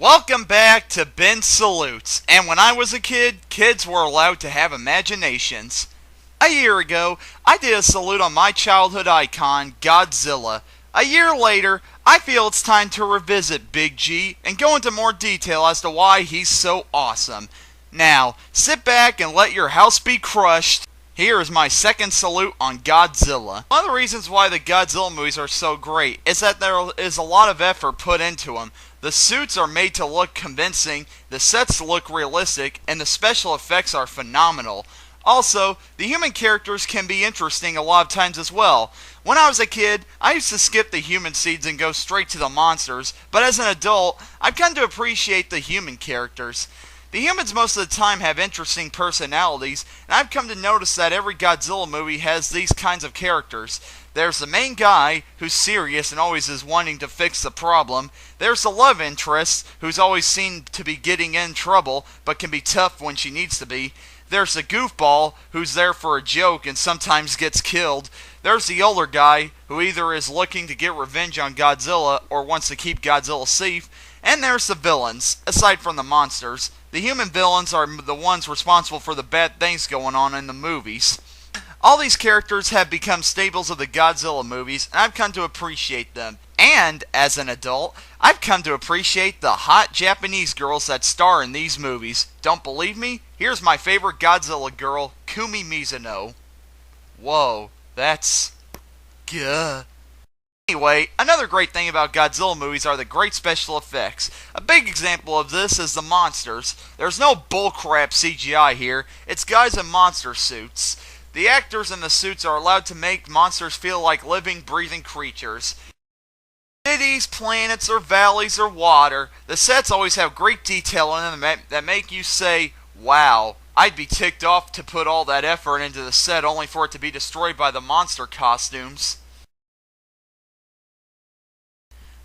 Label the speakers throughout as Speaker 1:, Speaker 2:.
Speaker 1: Welcome back to Ben Salutes. And when I was a kid, kids were allowed to have imaginations. A year ago, I did a salute on my childhood icon, Godzilla. A year later, I feel it's time to revisit Big G and go into more detail as to why he's so awesome. Now, sit back and let your house be crushed. Here is my second salute on Godzilla. One of the reasons why the Godzilla movies are so great is that there is a lot of effort put into them. The suits are made to look convincing, the sets look realistic, and the special effects are phenomenal. Also, the human characters can be interesting a lot of times as well. When I was a kid, I used to skip the human scenes and go straight to the monsters, but as an adult, I've come to appreciate the human characters. The humans most of the time have interesting personalities, and I've come to notice that every Godzilla movie has these kinds of characters. There's the main guy, who's serious and always is wanting to fix the problem. There's the love interest, who's always seen to be getting in trouble, but can be tough when she needs to be. There's the goofball, who's there for a joke and sometimes gets killed. There's the older guy, who either is looking to get revenge on Godzilla or wants to keep Godzilla safe. And there's the villains, aside from the monsters. The human villains are the ones responsible for the bad things going on in the movies. All these characters have become staples of the Godzilla movies, and I've come to appreciate them. And, as an adult, I've come to appreciate the hot Japanese girls that star in these movies. Don't believe me? Here's my favorite Godzilla girl, Kumi Mizuno. Whoa, that's good. Anyway, another great thing about Godzilla movies are the great special effects. A big example of this is the monsters. There's no bullcrap CGI here, it's guys in monster suits. The actors in the suits are allowed to make monsters feel like living, breathing creatures. Cities, planets, or valleys, or water, the sets always have great detail in them that make you say, wow. I'd be ticked off to put all that effort into the set only for it to be destroyed by the monster costumes.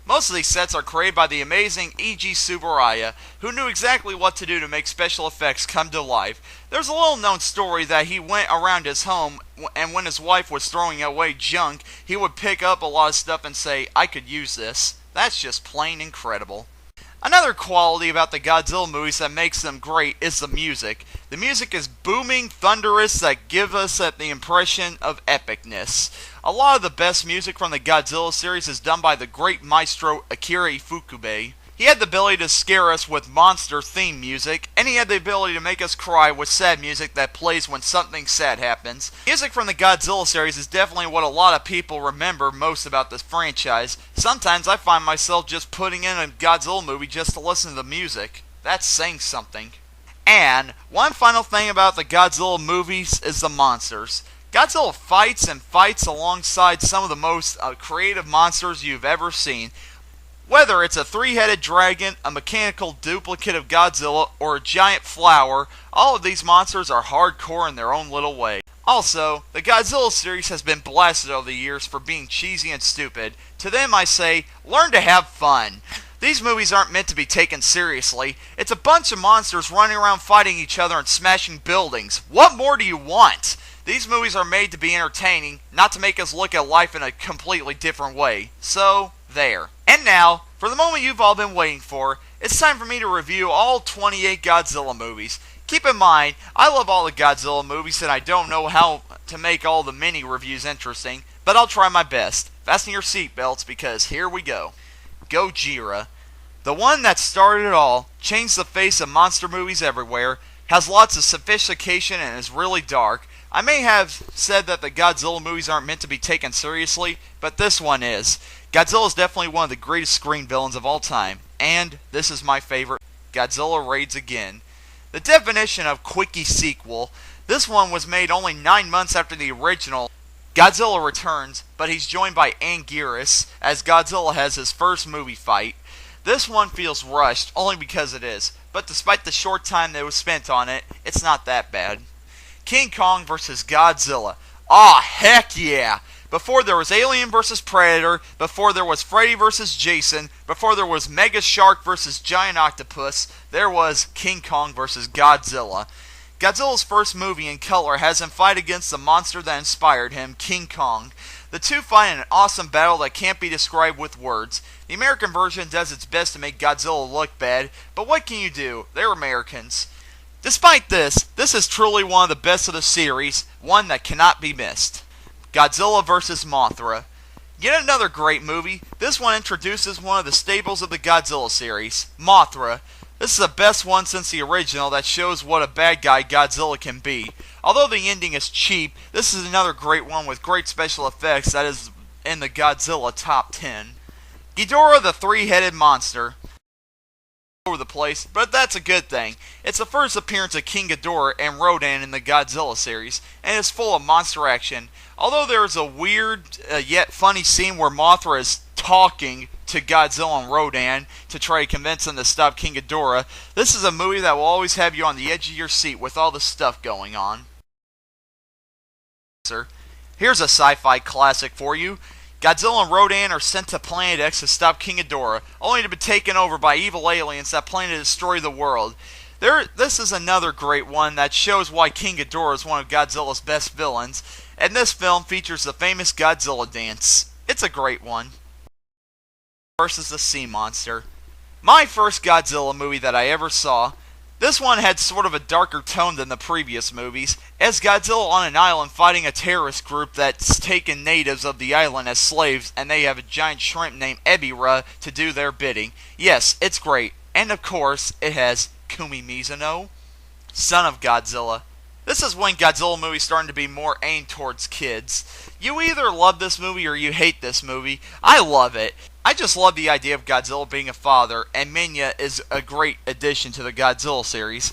Speaker 1: Most of these sets are created by the amazing E.G. Tsuburaya, who knew exactly what to do to make special effects come to life. There's a little known story that he went around his home, and when his wife was throwing away junk, he would pick up a lot of stuff and say, I could use this. That's just plain incredible. Another quality about the Godzilla movies that makes them great is the music. The music is booming, thunderous, that gives us the impression of epicness. A lot of the best music from the Godzilla series is done by the great maestro Akira Ifukube. He had the ability to scare us with monster theme music, and he had the ability to make us cry with sad music that plays when something sad happens. Music from the Godzilla series is definitely what a lot of people remember most about this franchise. Sometimes I find myself just putting in a Godzilla movie just to listen to the music. That's saying something. And one final thing about the Godzilla movies is the monsters. Godzilla fights and fights alongside some of the most creative monsters you've ever seen. Whether it's a three-headed dragon, a mechanical duplicate of Godzilla, or a giant flower, all of these monsters are hardcore in their own little way. Also, the Godzilla series has been blasted over the years for being cheesy and stupid. To them I say, learn to have fun. These movies aren't meant to be taken seriously. It's a bunch of monsters running around fighting each other and smashing buildings. What more do you want? These movies are made to be entertaining, not to make us look at life in a completely different way. So, there. And now, for the moment you've all been waiting for, it's time for me to review all 28 Godzilla movies. Keep in mind, I love all the Godzilla movies and I don't know how to make all the mini reviews interesting, but I'll try my best. Fasten your seatbelts because here we go. Gojira. The one that started it all, changed the face of monster movies everywhere, has lots of sophistication and is really dark. I may have said that the Godzilla movies aren't meant to be taken seriously, but this one is. Godzilla is definitely one of the greatest screen villains of all time, and this is my favorite, Godzilla Raids Again. The definition of quickie sequel, this one was made only 9 months after the original. Godzilla returns, but he's joined by Anguirus, as Godzilla has his first movie fight. This one feels rushed, only because it is, but despite the short time that was spent on it, it's not that bad. King Kong vs. Godzilla. Aw, heck yeah! Before there was Alien vs. Predator, before there was Freddy vs. Jason, before there was Mega Shark vs. Giant Octopus, there was King Kong vs. Godzilla. Godzilla's first movie in color has him fight against the monster that inspired him, King Kong. The two fight in an awesome battle that can't be described with words. The American version does its best to make Godzilla look bad, but what can you do? They're Americans. Despite this is truly one of the best of the series, one that cannot be missed. Godzilla vs. Mothra. Yet another great movie. This one introduces one of the staples of the Godzilla series, Mothra. This is the best one since the original that shows what a bad guy Godzilla can be. Although the ending is cheap, this is another great one with great special effects that is in the Godzilla top 10. Ghidorah the three-headed monster. Over the place, but that's a good thing. It's the first appearance of King Ghidorah and Rodan in the Godzilla series, and it's full of monster action. Although there is a weird yet funny scene where Mothra is talking to Godzilla and Rodan to try to convince them to stop King Ghidorah, this is a movie that will always have you on the edge of your seat with all the stuff going on. Here's a sci-fi classic for you. Godzilla and Rodan are sent to Planet X to stop King Ghidorah, only to be taken over by evil aliens that plan to destroy the world. This is another great one that shows why King Ghidorah is one of Godzilla's best villains, and this film features the famous Godzilla dance. It's a great one. Versus the Sea Monster. My first Godzilla movie that I ever saw. This one had sort of a darker tone than the previous movies, as Godzilla on an island fighting a terrorist group that's taken natives of the island as slaves, and they have a giant shrimp named Ebirah to do their bidding. Yes, it's great, and of course, it has Kumi Mizuno, son of Godzilla. This is when Godzilla movies starting to be more aimed towards kids. You either love this movie or you hate this movie. I love it. I just love the idea of Godzilla being a father, and Minya is a great addition to the Godzilla series.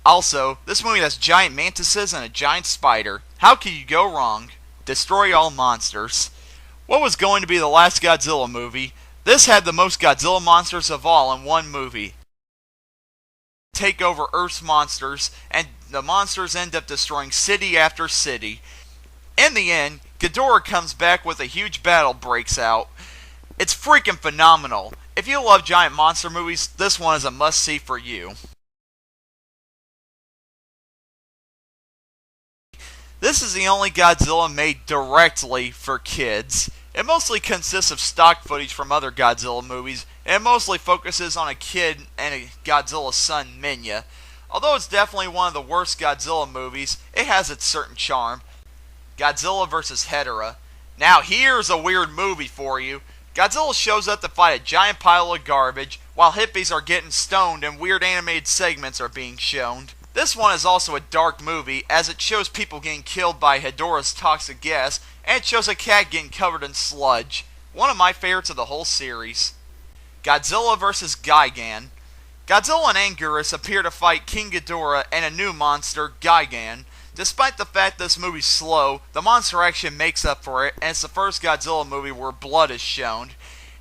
Speaker 1: Also, this movie has giant mantises and a giant spider. How could you go wrong? Destroy all monsters. What was going to be the last Godzilla movie? This had the most Godzilla monsters of all in one movie. Take over Earth's monsters, and the monsters end up destroying city after city. In the end, Ghidorah comes back with a huge battle breaks out. It's freaking phenomenal. If you love giant monster movies, this one is a must-see for you. This is the only Godzilla made directly for kids. It mostly consists of stock footage from other Godzilla movies, and it mostly focuses on a kid and Godzilla's son, Minya. Although it's definitely one of the worst Godzilla movies, it has its certain charm. Godzilla vs. Hedorah. Now here's a weird movie for you. Godzilla shows up to fight a giant pile of garbage, while hippies are getting stoned and weird animated segments are being shown. This one is also a dark movie, as it shows people getting killed by Hedorah's toxic gas, and it shows a cat getting covered in sludge. One of my favorites of the whole series. Godzilla vs. Gigan. Godzilla and Anguirus appear to fight King Ghidorah and a new monster, Gigan. Despite the fact this movie's slow, the monster action makes up for it, and it's the first Godzilla movie where blood is shown.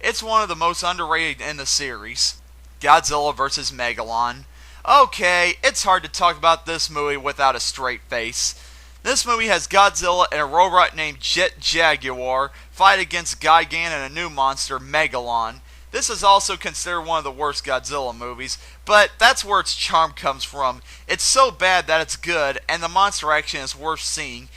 Speaker 1: It's one of the most underrated in the series. Godzilla vs. Megalon. Okay, it's hard to talk about this movie without a straight face. This movie has Godzilla and a robot named Jet Jaguar fight against Gigan and a new monster, Megalon. This is also considered one of the worst Godzilla movies, but that's where its charm comes from. It's so bad that it's good, and the monster action is worth seeing.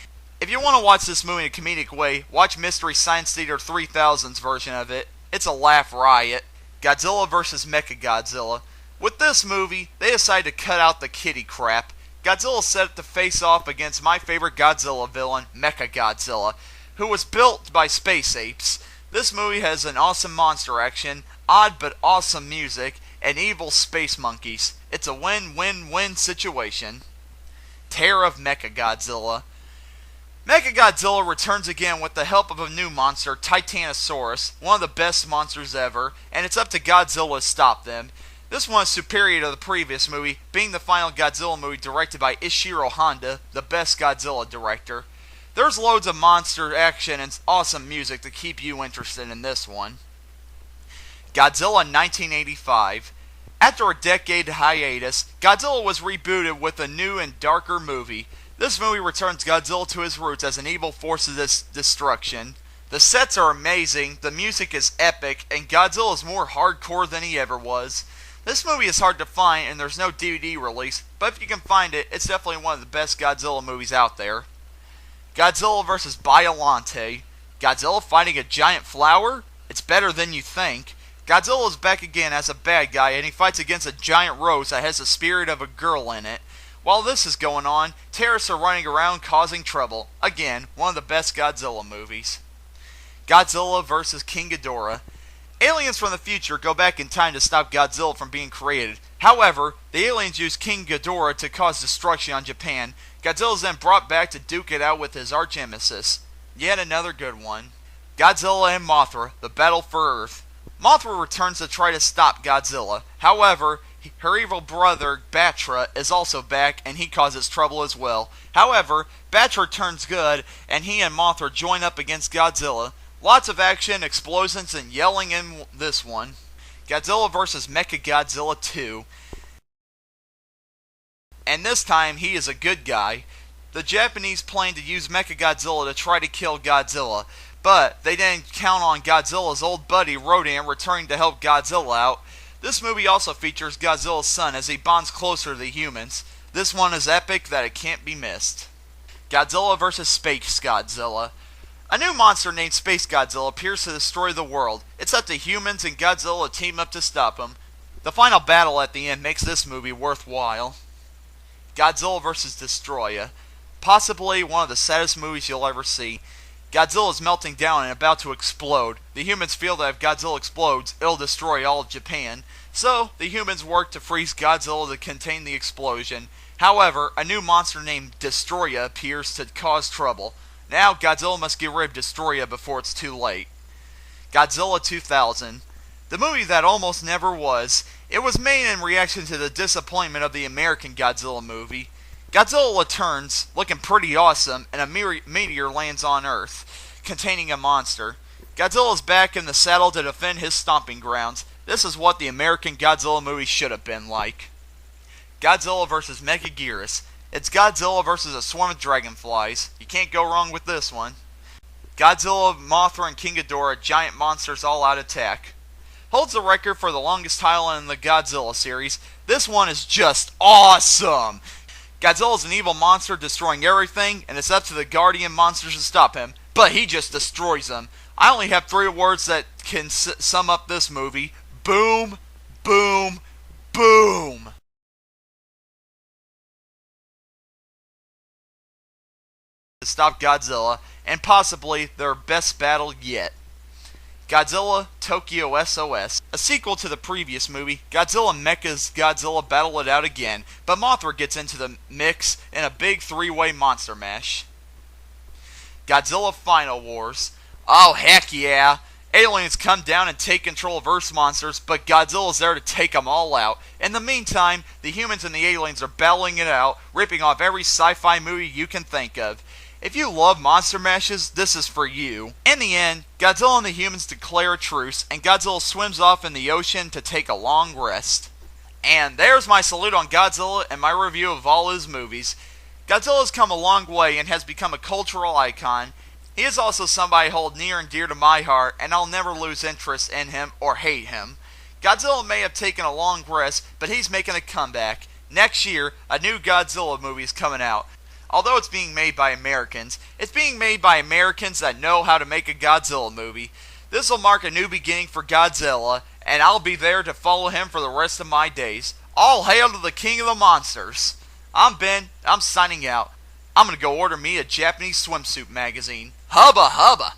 Speaker 1: If you want to watch this movie in a comedic way, watch Mystery Science Theater 3000's version of it. It's a laugh riot. Godzilla vs. Mechagodzilla. With this movie, they decided to cut out the kiddie crap. Godzilla set up to face off against my favorite Godzilla villain, Mechagodzilla, who was built by space apes. This movie has an awesome monster action, odd but awesome music, and evil space monkeys. It's a win-win-win situation. Terror of Mechagodzilla. Mechagodzilla returns again with the help of a new monster, Titanosaurus, one of the best monsters ever, and it's up to Godzilla to stop them. This one is superior to the previous movie, being the final Godzilla movie directed by Ishiro Honda, the best Godzilla director. There's loads of monster action and awesome music to keep you interested in this one. Godzilla 1985. After a decade hiatus, Godzilla was rebooted with a new and darker movie. This movie returns Godzilla to his roots as an evil force of destruction. The sets are amazing, the music is epic, and Godzilla is more hardcore than he ever was. This movie is hard to find and there's no DVD release, but if you can find it, it's definitely one of the best Godzilla movies out there. Godzilla vs. Biollante. Godzilla fighting a giant flower? It's better than you think. Godzilla is back again as a bad guy, and he fights against a giant rose that has the spirit of a girl in it. While this is going on, terrorists are running around causing trouble. Again, one of the best Godzilla movies. Godzilla vs. King Ghidorah. Aliens from the future go back in time to stop Godzilla from being created. However, the aliens use King Ghidorah to cause destruction on Japan. Godzilla is then brought back to duke it out with his arch-nemesis. Yet another good one. Godzilla and Mothra, the battle for Earth. Mothra returns to try to stop Godzilla. However, her evil brother, Batra, is also back, and he causes trouble as well. However, Batra turns good, and he and Mothra join up against Godzilla. Lots of action, explosions, and yelling in this one. Godzilla vs. Mechagodzilla 2. And this time, he is a good guy. The Japanese planned to use Mechagodzilla to try to kill Godzilla, but they didn't count on Godzilla's old buddy Rodan returning to help Godzilla out. This movie also features Godzilla's son as he bonds closer to the humans. This one is epic that it can't be missed. Godzilla vs. Space Godzilla. A new monster named Space Godzilla appears to destroy the world. It's up to humans and Godzilla to team up to stop him. The final battle at the end makes this movie worthwhile. Godzilla vs. Destroya. Possibly one of the saddest movies you'll ever see. Godzilla is melting down and about to explode. The humans feel that if Godzilla explodes, it'll destroy all of Japan. So, the humans work to freeze Godzilla to contain the explosion. However, a new monster named Destroya appears to cause trouble. Now, Godzilla must get rid of Destroya before it's too late. Godzilla 2000. The movie that almost never was. It was made in reaction to the disappointment of the American Godzilla movie. Godzilla returns, looking pretty awesome, and a meteor lands on Earth, containing a monster. Godzilla is back in the saddle to defend his stomping grounds. This is what the American Godzilla movie should have been like. Godzilla vs. Megaguirus. It's Godzilla versus a swarm of dragonflies. You can't go wrong with this one. Godzilla, Mothra, and King Ghidorah, giant monsters all out attack. Holds the record for the longest title in the Godzilla series. This one is just awesome! Godzilla is an evil monster destroying everything, and it's up to the Guardian monsters to stop him, but he just destroys them. I only have 3 words that can sum up this movie. Boom, boom, boom! To stop Godzilla, and possibly their best battle yet. Godzilla Tokyo SOS. A sequel to the previous movie, Godzilla Mecha's Godzilla battle it out again, but Mothra gets into the mix in a big 3-way monster mash. Godzilla Final Wars. Oh heck yeah! Aliens come down and take control of Earth's monsters, but Godzilla's there to take them all out. In the meantime, the humans and the aliens are battling it out, ripping off every sci-fi movie you can think of. If you love monster mashes, this is for you. In the end, Godzilla and the humans declare a truce, and Godzilla swims off in the ocean to take a long rest. And there's my salute on Godzilla and my review of all his movies. Godzilla has come a long way and has become a cultural icon. He is also somebody I hold near and dear to my heart, and I'll never lose interest in him or hate him. Godzilla may have taken a long rest, but he's making a comeback. Next year, a new Godzilla movie is coming out. Although it's being made by Americans, it's being made by Americans that know how to make a Godzilla movie. This will mark a new beginning for Godzilla, and I'll be there to follow him for the rest of my days. All hail to the king of the monsters. I'm Ben, I'm signing out. I'm gonna go order me a Japanese swimsuit magazine. Hubba hubba!